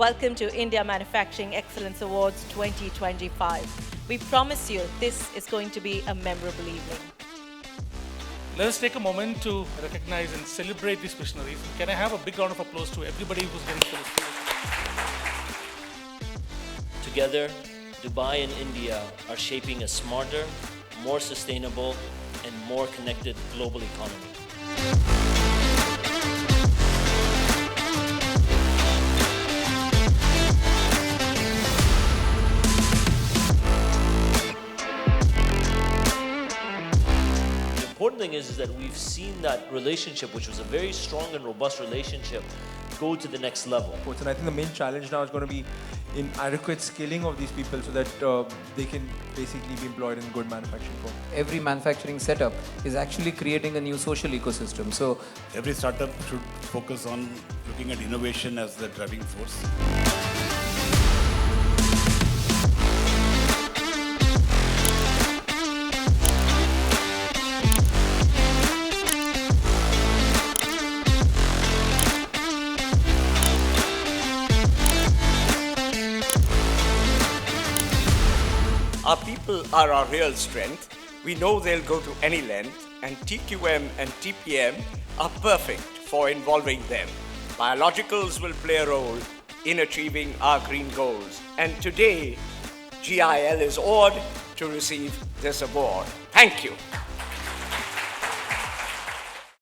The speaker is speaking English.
Welcome to India Manufacturing Excellence Awards 2025. We promise you this is going to be a memorable evening. Let us take a moment to recognize and celebrate these visionaries. Can I have a big round of applause to everybody who's getting to this stage? Together, Dubai and India are shaping a smarter, more sustainable, and more connected global economy. The important thing is that we've seen that relationship, which was a very strong and robust relationship, go to the next level. And I think the main challenge now is going to be in adequate skilling of these people so that they can basically be employed in good manufacturing firm. Every manufacturing setup is actually creating a new social ecosystem. So every startup should focus on looking at innovation as the driving force. Our people are our real strength. We know they'll go to any length, and TQM and TPM are perfect for involving them. Biologicals will play a role in achieving our green goals. And today, GIL is awed to receive this award. Thank you.